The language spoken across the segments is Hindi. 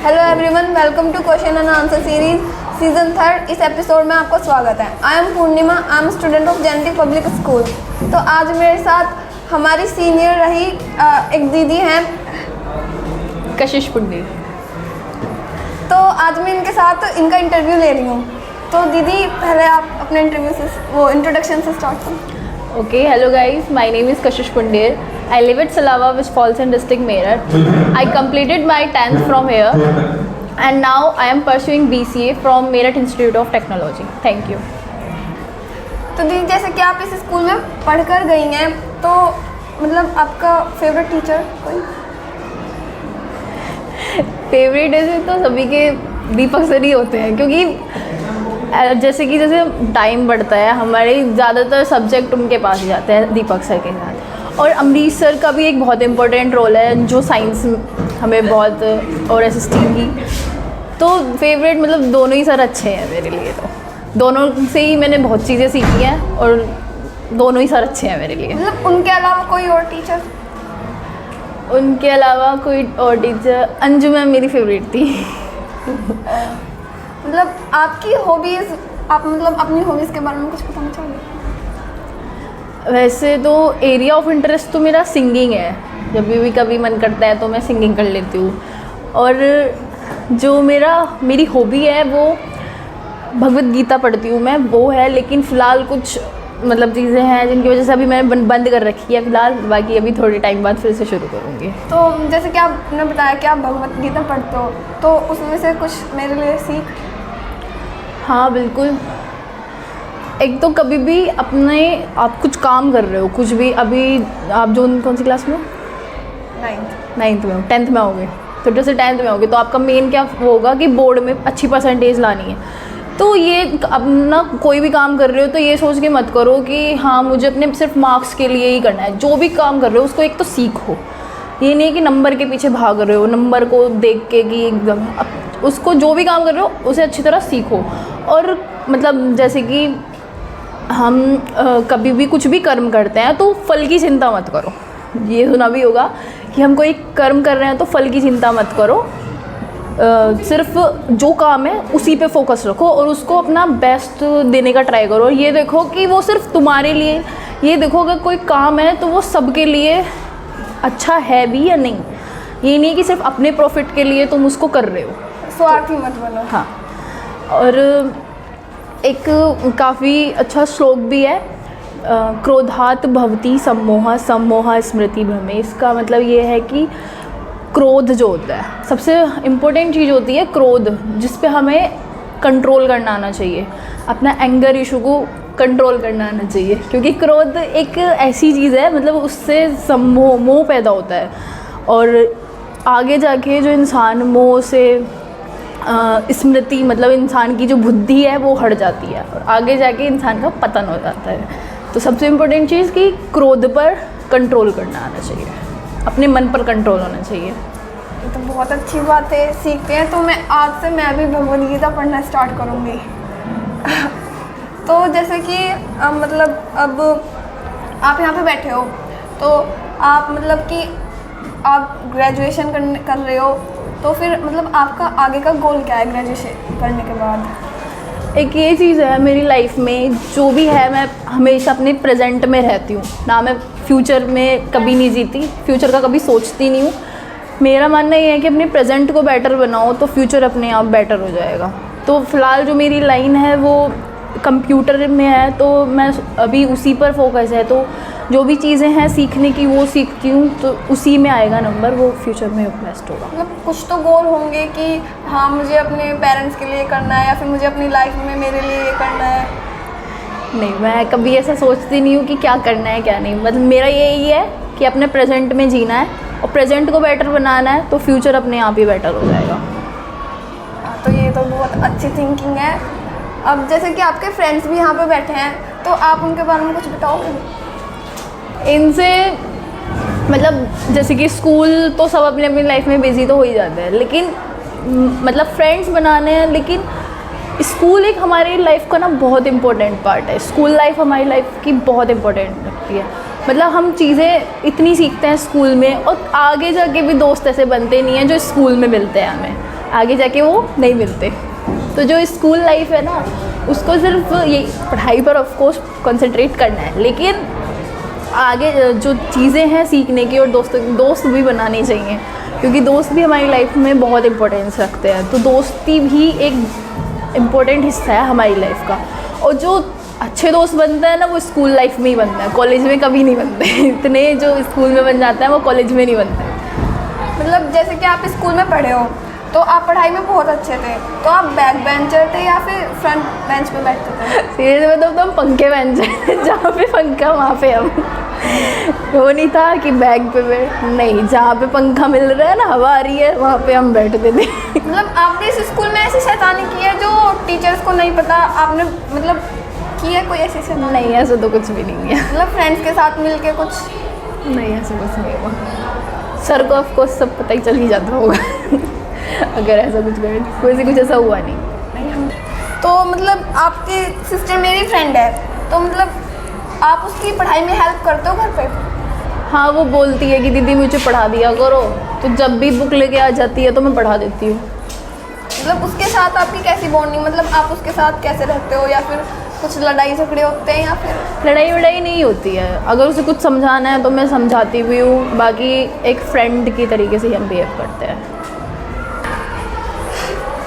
Hello everyone, welcome to question and answer series season 3। इस एपिसोड में आपका स्वागत है। I am Purnima, I am student of genetic public school. तो आज मेरे साथ हमारी सीनियर रही एक दीदी हैं कशिश पुंडी। तो आज मैं इनके साथ इनका इंटरव्यू ले रही हूँ। तो दीदी, पहले आप अपने इंटरव्यू से इंट्रोडक्शन से स्टार्ट करें। Okay, hello guys, my name is Kashish Pundir. I live at Salawa, West Falls district, Meerut. I completed my 10th from here and now I am pursuing BCA from Meerut Institute of Technology. Thank you. तो दीदी, जैसे कि आप इस स्कूल में पढ़कर गई हैं, तो मतलब आपका फेवरेट टीचर कोई? फेवरेट ऐसे तो सभी के दीपक सर ही होते हैं, क्योंकि जैसे टाइम बढ़ता है हमारे ज़्यादातर सब्जेक्ट उनके पास ही जाते हैं, दीपक सर के साथ। और अमरीश सर का भी एक बहुत इम्पोर्टेंट रोल है, जो साइंस हमें बहुत, और एसएसटी की। तो फेवरेट मतलब दोनों ही सर अच्छे हैं मेरे लिए। तो दोनों से ही मैंने बहुत चीज़ें सीखी हैं और दोनों ही सर अच्छे हैं मेरे लिए। मतलब उनके अलावा कोई और टीचर? उनके अलावा कोई और टीचर, अंजू मैम मेरी फेवरेट थी। मतलब आपकी हॉबीज़, आप मतलब अपनी हॉबीज़ के बारे में कुछ बताना चाहोगे? वैसे तो एरिया ऑफ इंटरेस्ट तो मेरा सिंगिंग है। जब भी कभी मन करता है तो मैं सिंगिंग कर लेती हूँ। और जो मेरी हॉबी है वो भगवत गीता पढ़ती हूँ मैं, वो है। लेकिन फ़िलहाल कुछ मतलब चीज़ें हैं जिनकी वजह से अभी मैंने बंद कर रखी है फ़िलहाल। बाकी अभी थोड़े टाइम बाद फिर से शुरू करूँगी। तो जैसे कि आपने बताया कि आप भगवत गीता पढ़ते हो, तो उसमें से कुछ मेरे लिए सीख? हाँ बिल्कुल। एक तो कभी भी आप कुछ काम कर रहे हो, कुछ भी, अभी आप कौन सी क्लास में हो? 9th में हो, 10th में होगे। तो जैसे 10th में होगे तो आपका मेन क्या वो होगा कि बोर्ड में अच्छी परसेंटेज लानी है। तो ये अपना कोई भी काम कर रहे हो तो ये सोच के मत करो कि हाँ मुझे अपने सिर्फ मार्क्स के लिए ही करना है। जो भी काम कर रहे हो उसको एक तो सीखो। ये नहीं कि नंबर के पीछे भाग रहे हो, नंबर को देख के कि एकदम उसको, जो भी काम कर रहे हो उसे अच्छी तरह सीखो। और मतलब जैसे कि हम कभी भी कुछ भी कर्म करते हैं तो फल की चिंता मत करो। ये सुना भी होगा कि हम कोई कर्म कर रहे हैं तो फल की चिंता मत करो। सिर्फ जो काम है उसी पे फोकस रखो और उसको अपना बेस्ट देने का ट्राई करो। ये देखो कि वो सिर्फ तुम्हारे लिए, ये देखो अगर कोई काम है तो वो सबके लिए अच्छा है भी या नहीं। ये नहीं कि सिर्फ अपने प्रॉफिट के लिए तुम उसको कर रहे हो। स्वार्थी मत बनो। हाँ। और एक काफ़ी अच्छा श्लोक भी है, क्रोधात भवति सम्मोह सम्मोह स्मृति भ्रमे। इसका मतलब ये है कि क्रोध जो होता है, सबसे इम्पोर्टेंट चीज़ होती है क्रोध, जिस पे हमें कंट्रोल करना आना चाहिए। अपना एंगर इशू को कंट्रोल करना आना चाहिए, क्योंकि क्रोध एक ऐसी चीज़ है, मतलब उससे मोह पैदा होता है। और आगे जाके जो इंसान मोह से स्मृति, मतलब इंसान की जो बुद्धि है वो हट जाती है और आगे जाके इंसान का पतन हो जाता है। तो सबसे इम्पोर्टेंट चीज़ कि क्रोध पर कंट्रोल करना आना चाहिए, अपने मन पर कंट्रोल होना चाहिए। ये तो बहुत अच्छी बात है, सीखते हैं। तो आज से मैं भी भगवद गीता पढ़ना स्टार्ट करूँगी। तो जैसे कि मतलब अब आप यहाँ पे बैठे हो, तो आप मतलब कि आप ग्रेजुएशन कर रहे हो, तो फिर मतलब आपका आगे का गोल क्या है ग्रेजुएशन करने के बाद? एक ये चीज़ है मेरी लाइफ में, जो भी है मैं हमेशा अपने प्रेजेंट में रहती हूँ ना। मैं फ्यूचर में कभी नहीं जीती, फ्यूचर का कभी सोचती नहीं हूँ। मेरा मानना ये है कि अपने प्रेजेंट को बेटर बनाओ तो फ्यूचर अपने आप बेटर हो जाएगा। तो फ़िलहाल जो मेरी लाइन है वो कंप्यूटर में है, तो मैं अभी उसी पर फोकस है। तो जो भी चीज़ें हैं सीखने की वो सीखती हूँ, तो उसी में आएगा नंबर, वो फ्यूचर में बेस्ट होगा। मतलब कुछ तो गोल होंगे कि हाँ मुझे अपने पेरेंट्स के लिए करना है, या फिर मुझे अपनी लाइफ में मेरे लिए ये करना है। नहीं, मैं कभी ऐसा सोचती नहीं हूँ कि क्या करना है क्या नहीं। मतलब मेरा यही है कि अपने प्रेजेंट में जीना है और प्रेजेंट को बेटर बनाना है, तो फ्यूचर अपने आप ही बेटर हो जाएगा। तो ये तो बहुत अच्छी थिंकिंग है। अब जैसे कि आपके फ्रेंड्स भी यहाँ पे बैठे हैं, तो आप उनके बारे में कुछ बताओगे? इनसे मतलब जैसे कि स्कूल तो सब अपनी अपनी लाइफ में बिजी तो हो ही जाते हैं, लेकिन मतलब फ्रेंड्स बनाने हैं। लेकिन स्कूल एक हमारी लाइफ का ना बहुत इम्पोर्टेंट पार्ट है। स्कूल लाइफ हमारी लाइफ की बहुत इम्पोर्टेंट लगती है। मतलब हम चीज़ें इतनी सीखते हैं स्कूल में, और आगे जाके भी दोस्त ऐसे बनते नहीं हैं जो स्कूल में मिलते हैं हमें। आगे जाके वो नहीं मिलते। तो जो स्कूल लाइफ है ना, उसको सिर्फ ये पढ़ाई पर ऑफ कोर्स कंसंट्रेट करना है, लेकिन आगे जो चीज़ें हैं सीखने की, और दोस्त भी बनाने चाहिए, क्योंकि दोस्त भी हमारी लाइफ में बहुत इम्पोर्टेंस रखते हैं। तो दोस्ती भी एक इम्पोर्टेंट हिस्सा है हमारी लाइफ का। और जो अच्छे दोस्त बनते हैं ना, वो स्कूल लाइफ में ही बनते हैं, कॉलेज में कभी नहीं बनते। इतने जो स्कूल में बन जाते हैं वो कॉलेज में नहीं बनते। मतलब जैसे कि आप स्कूल में पढ़े हो तो आप पढ़ाई में बहुत अच्छे थे, तो आप बैक बेंचर थे या फिर फ्रंट बेंच पे बैठते थे? सीरियस में तो हम पंखे बेंचर, जहाँ पे पंखा वहाँ पे हम। वो नहीं था कि बैग पे बैठ, नहीं, जहाँ पे पंखा मिल रहा है ना, हवा आ रही है, वहाँ पे हम बैठते थे। मतलब आपने इस स्कूल में ऐसी शैतानी की है जो टीचर्स को नहीं पता, आपने मतलब की है कोई ऐसी शैतानी? नहीं, ऐसा तो कुछ भी नहीं है। मतलब फ्रेंड्स के साथ मिल के कुछ? नहीं, ऐसा कुछ नहीं हुआ। सर को ऑफ कोर्स सब पता ही चल ही जाता होगा अगर ऐसा कुछ करे, कोई कुछ ऐसा हुआ नहीं। तो मतलब आपकी सिस्टर मेरी फ्रेंड है, तो मतलब आप उसकी पढ़ाई में हेल्प करते हो घर पे? हाँ, वो बोलती है कि दीदी मुझे पढ़ा दिया करो, तो जब भी बुक लेके आ जाती है तो मैं पढ़ा देती हूँ। मतलब उसके साथ आपकी कैसी बॉन्डिंग, मतलब आप उसके साथ कैसे रहते हो, या फिर कुछ लड़ाई झगड़े होते हैं या फिर? लड़ाई वड़ाई नहीं होती है, अगर उसे कुछ समझाना है तो मैं समझाती भी हूँ, बाकी एक फ्रेंड की तरीके से हम बिहेव करते हैं।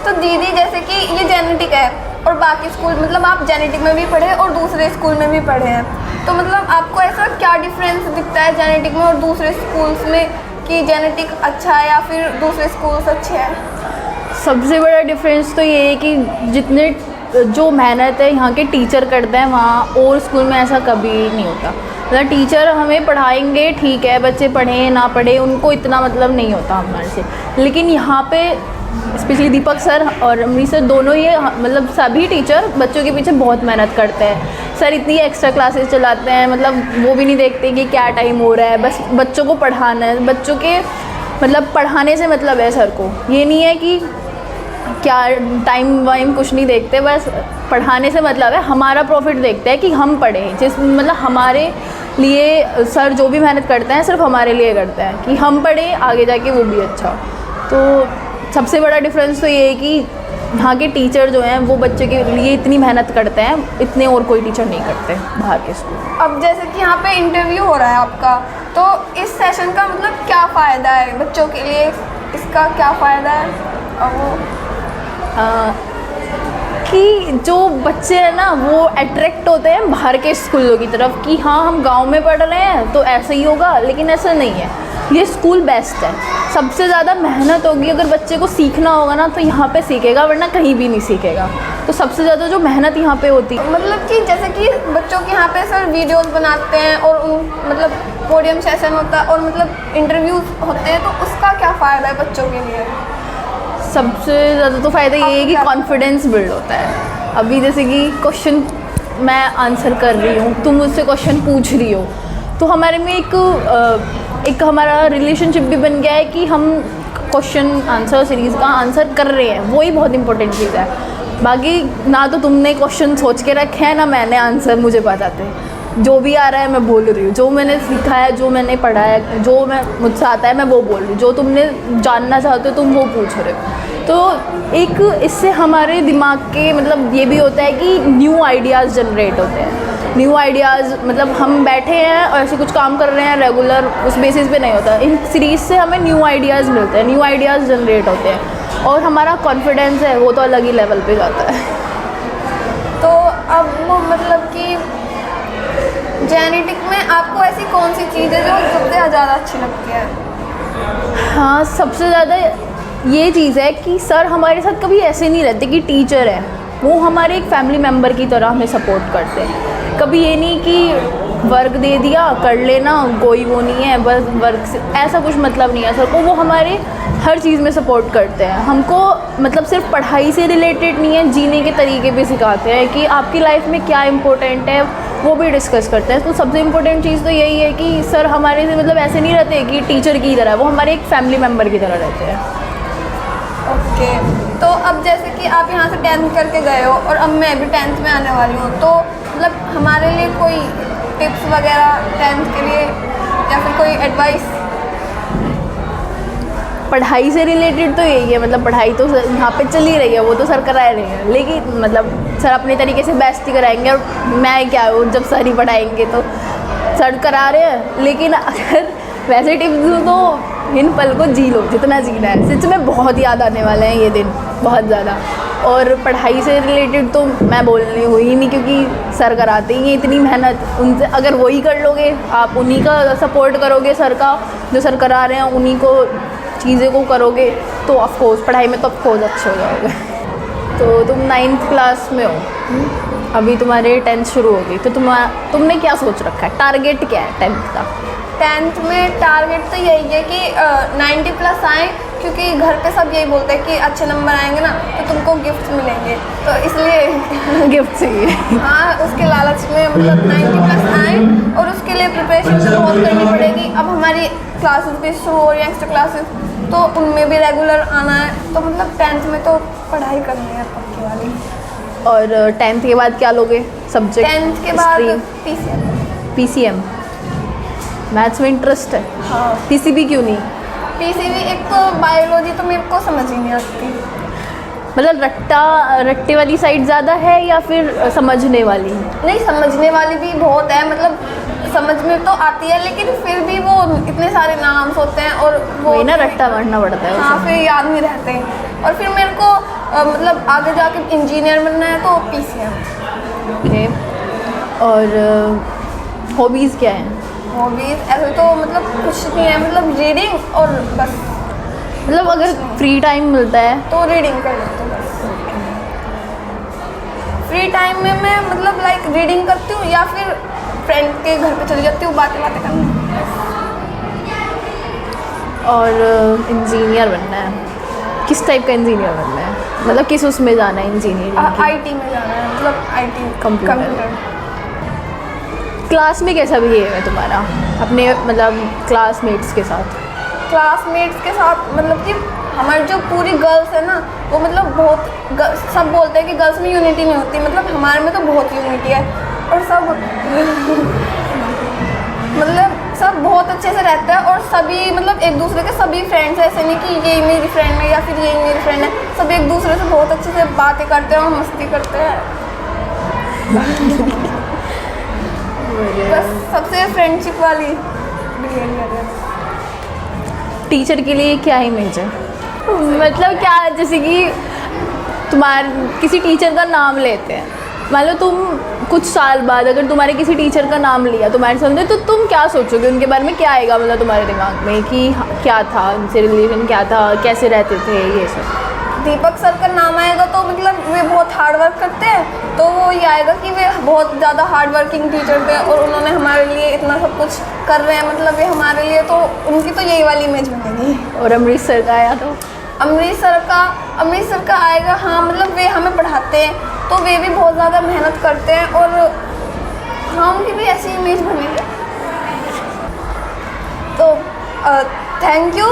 तो दीदी जैसे कि ये जेनेटिक है और बाकी स्कूल, मतलब आप जेनेटिक में भी पढ़े और दूसरे स्कूल में भी पढ़े हैं, तो मतलब आपको ऐसा क्या डिफरेंस दिखता है जेनेटिक में और दूसरे स्कूल्स में, कि जेनेटिक अच्छा है या फिर दूसरे स्कूल्स अच्छे हैं? सबसे बड़ा डिफरेंस तो ये है कि जितने जो मेहनत है यहाँ के टीचर करते हैं, वहाँ और स्कूल में ऐसा कभी नहीं होता। मतलब टीचर हमें पढ़ाएंगे, ठीक है, बच्चे पढ़ें ना पढ़ें उनको इतना मतलब नहीं होता हमारे से, लेकिन यहाँ पे स्पेशली दीपक सर और अमरीश सर दोनों ही, मतलब सभी टीचर बच्चों के पीछे बहुत मेहनत करते हैं। सर इतनी एक्स्ट्रा क्लासेस चलाते हैं, मतलब वो भी नहीं देखते कि क्या टाइम हो रहा है, बस बच्चों को पढ़ाना है, बच्चों के मतलब पढ़ाने से मतलब है सर को, ये नहीं है कि क्या टाइम वाइम कुछ नहीं देखते, बस पढ़ाने से मतलब है। हमारा प्रॉफिट देखते हैं कि हम पढ़ें, जिस मतलब हमारे लिए सर जो भी मेहनत करते हैं सिर्फ हमारे लिए करते हैं कि हम पढ़ें, आगे जाके वो भी अच्छा। तो सबसे बड़ा डिफरेंस तो ये है कि यहाँ के टीचर जो हैं वो बच्चे के लिए इतनी मेहनत करते हैं, इतने और कोई टीचर नहीं करते बाहर के स्कूल। अब जैसे कि यहाँ पे इंटरव्यू हो रहा है आपका, तो इस सेशन का मतलब क्या फ़ायदा है बच्चों के लिए, इसका क्या फ़ायदा है? और वो कि जो बच्चे हैं ना वो अट्रैक्ट होते हैं बाहर के स्कूलों की तरफ, कि हाँ हम गांव में पढ़ रहे हैं तो ऐसा ही होगा, लेकिन ऐसा नहीं है। ये स्कूल बेस्ट है, सबसे ज़्यादा मेहनत होगी, अगर बच्चे को सीखना होगा ना तो यहाँ पे सीखेगा, वरना कहीं भी नहीं सीखेगा। तो सबसे ज़्यादा जो मेहनत यहाँ पे होती है, मतलब कि जैसे कि बच्चों के यहाँ पे सर वीडियोस बनाते हैं और मतलब पोडियम सेशन होता है और मतलब इंटरव्यूज होते हैं, तो उसका क्या फ़ायदा है बच्चों के लिए? सबसे ज़्यादा तो फ़ायदा ये है कि कॉन्फिडेंस बिल्ड होता है। अभी जैसे कि क्वेश्चन मैं आंसर कर रही हूँ, तुम मुझसे क्वेश्चन पूछ रही हो, तो हमारे में एक हमारा रिलेशनशिप भी बन गया है कि हम क्वेश्चन आंसर सीरीज़ का आंसर कर रहे हैं, वही बहुत इंपॉर्टेंट चीज़ है। बाकी ना तो तुमने क्वेश्चन सोच के रखे हैं, ना मैंने आंसर मुझे बताते हैं, जो भी आ रहा है मैं बोल रही हूँ, जो मैंने सीखा है, जो मैंने पढ़ा है, जो मैं मुझसे आता है मैं वो बोल रही हूँ, जो तुमने जानना चाहते हो तुम वो पूछ रहे हो। तो एक इससे हमारे दिमाग के मतलब ये भी होता है कि न्यू आइडियाज़ जनरेट होते हैं। न्यू आइडियाज़ मतलब हम बैठे हैं और ऐसे कुछ काम कर रहे हैं रेगुलर, उस बेसिस पे नहीं होता। इन सीरीज़ से हमें न्यू आइडियाज़ मिलते हैं, न्यू आइडियाज़ जनरेट होते हैं, और हमारा कॉन्फिडेंस है वो तो अलग ही लेवल पे जाता है। तो अब वो मतलब कि जेनेटिक में आपको ऐसी कौन सी चीज़ है जो सबसे ज़्यादा अच्छी लगती है? हाँ, सबसे ज़्यादा ये चीज़ है कि सर हमारे साथ कभी ऐसे नहीं रहते कि टीचर है, वो हमारे एक फैमिली मेम्बर की तरह हमें सपोर्ट करते हैं। कभी ये नहीं कि वर्क दे दिया कर लेना, कोई वो नहीं है, बस वर्क से ऐसा कुछ मतलब नहीं है सर को, वो हमारे हर चीज़ में सपोर्ट करते हैं। हमको मतलब सिर्फ पढ़ाई से रिलेटेड नहीं है, जीने के तरीके भी सिखाते हैं कि आपकी लाइफ में क्या इम्पोर्टेंट है वो भी डिस्कस करते हैं। तो सबसे इम्पोर्टेंट चीज़ तो यही है कि सर हमारे से मतलब ऐसे नहीं रहते कि टीचर की तरह, वो हमारे एक फैमिली मेम्बर की तरह रहते हैं। ओके, तो अब जैसे कि आप यहाँ से 10th करके गए हो और अब मैं भी 10th में आने वाली हूँ, तो मतलब हमारे लिए कोई टिप्स वगैरह 10th के लिए या फिर कोई एडवाइस? पढ़ाई से रिलेटेड तो यही है, मतलब पढ़ाई तो यहाँ पे चल ही रही है, वो तो सर करा रहे हैं, लेकिन मतलब सर अपने तरीके से बेस्ट कराएंगे और मैं क्या हूँ, जब सर ही पढ़ाएंगे तो सर करा रहे हैं। लेकिन अगर वैसे टिप्स दूँ तो इन पल को जी लो जितना जीना है, सच में बहुत याद आने वाले हैं ये दिन, बहुत ज़्यादा। और पढ़ाई से रिलेटेड तो मैं बोलनी हुई ही नहीं, क्योंकि सर कराते ही हैं इतनी मेहनत, उनसे अगर वही कर लोगे, आप उन्हीं का सपोर्ट करोगे, सर का जो सर करा रहे हैं उन्हीं को चीज़ें को करोगे तो ऑफकोर्स पढ़ाई में तो ऑफकोर्स अच्छे हो जाओगे। तो तुम 9th क्लास में हो, अभी तुम्हारे 10th शुरू होगी, तो तुमने क्या सोच रखा है, टारगेट क्या है 10th का? 10th में टारगेट तो यही है कि 90+ आए, क्योंकि घर पे सब यही बोलते हैं कि अच्छे नंबर आएंगे ना तो तुमको गिफ्ट मिलेंगे, तो इसलिए गिफ्ट चाहिए। हाँ, उसके लालच में मतलब 90+ आए, और उसके लिए प्रिपरेशन तो बहुत करनी पड़ेगी। अब हमारी क्लासेस भी शुरू हो रही हैं, एक्स्ट्रा क्लासेस, तो उनमें भी रेगुलर आना है, तो मतलब 10th में तो पढ़ाई करनी है पक्की वाली। और 10th के बाद क्या लोगे सब्जेक्ट? 10th के बाद PCM। मैथ्स में इंटरेस्ट है? हाँ। PCB क्यों नहीं? PCB एक तो बायोलॉजी तो मेरे को समझ ही नहीं आती। मतलब रट्टे वाली साइड ज़्यादा है या फिर समझने वाली? नहीं, समझने वाली भी बहुत है, मतलब समझ में तो आती है, लेकिन फिर भी वो इतने सारे नाम्स होते हैं और वो वही ना, रट्टा मारना पड़ता है। हाँ, फिर याद नहीं रहते। और फिर मेरे को मतलब आगे जाके इंजीनियर बनना है, तो PCM। ओके। और हॉबीज़ क्या हैं? हॉबीज़ ऐसे तो मतलब कुछ नहीं है, मतलब रीडिंग और बस। मतलब अगर फ्री टाइम मिलता है तो रीडिंग कर लेती हूँ बस। फ्री टाइम में मैं मतलब लाइक रीडिंग करती हूँ, या फिर फ्रेंड के घर पे चली जाती हूँ बातें करने। और इंजीनियर बनना है, किस टाइप का इंजीनियर बनना है, मतलब किस उसमें जाना है इंजीनियरिंग? IT में जाना है, मतलब IT कंप्यूटर। क्लास में कैसा बिहेव है तुम्हारा अपने मतलब क्लासमेट्स के साथ? क्लासमेट्स के साथ मतलब कि हमारी जो पूरी गर्ल्स है ना, वो मतलब बहुत सब बोलते हैं कि गर्ल्स में यूनिटी नहीं होती, मतलब हमारे में तो बहुत यूनिटी है, और सब मतलब सब बहुत अच्छे से रहते हैं, और सभी मतलब एक दूसरे के सभी फ्रेंड्स हैं, ऐसे नहीं कि ये मेरी फ्रेंड है या फिर ये मेरी फ्रेंड है, सब एक दूसरे से बहुत अच्छे से बातें करते हैं और मस्ती करते हैं। बस सबसे फ्रेंडशिप वाली बिहेवियर है। टीचर के लिए क्या इमेज है, मतलब क्या, जैसे कि किसी टीचर का नाम लेते हैं, मान लो तुम कुछ साल बाद अगर तुम्हारे किसी टीचर का नाम लिया तुम्हारे सामने, तो तुम क्या सोचोगे उनके बारे में, क्या आएगा मतलब तुम्हारे दिमाग में कि क्या था उनसे रिलेशन, क्या था, कैसे रहते थे, ये सब? दीपक सर का नाम आएगा तो मतलब वे बहुत हार्ड वर्क करते हैं, तो वो ये आएगा कि वे बहुत ज़्यादा हार्ड वर्किंग टीचर थे और उन्होंने हमारे लिए इतना सब कुछ कर रहे हैं, मतलब ये हमारे लिए, तो उनकी तो यही वाली इमेज बनेगी। और अमरीश सर का आया तो? अमरीश सर का आएगा, हाँ मतलब वे हमें पढ़ाते हैं तो वे भी बहुत ज़्यादा मेहनत करते हैं, और हाँ उनकी भी ऐसी इमेज बनेगी। तो थैंक यू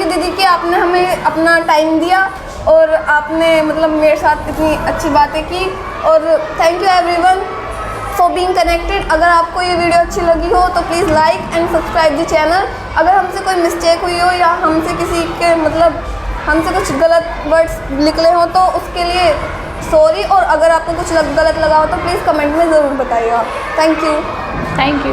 दीदी कि आपने हमें अपना टाइम दिया और आपने मतलब मेरे साथ इतनी अच्छी बातें की, और thank you everyone for being connected. अगर आपको ये वीडियो अच्छी लगी हो तो please like and subscribe the channel. अगर हमसे कोई मिस्टेक हुई हो या हमसे किसी के मतलब हमसे कुछ गलत वर्ड्स निकले हो तो उसके लिए सॉरी, और अगर आपको कुछ गलत लगा हो तो प्लीज़ कमेंट में ज़रूर बताइएगा। Thank you.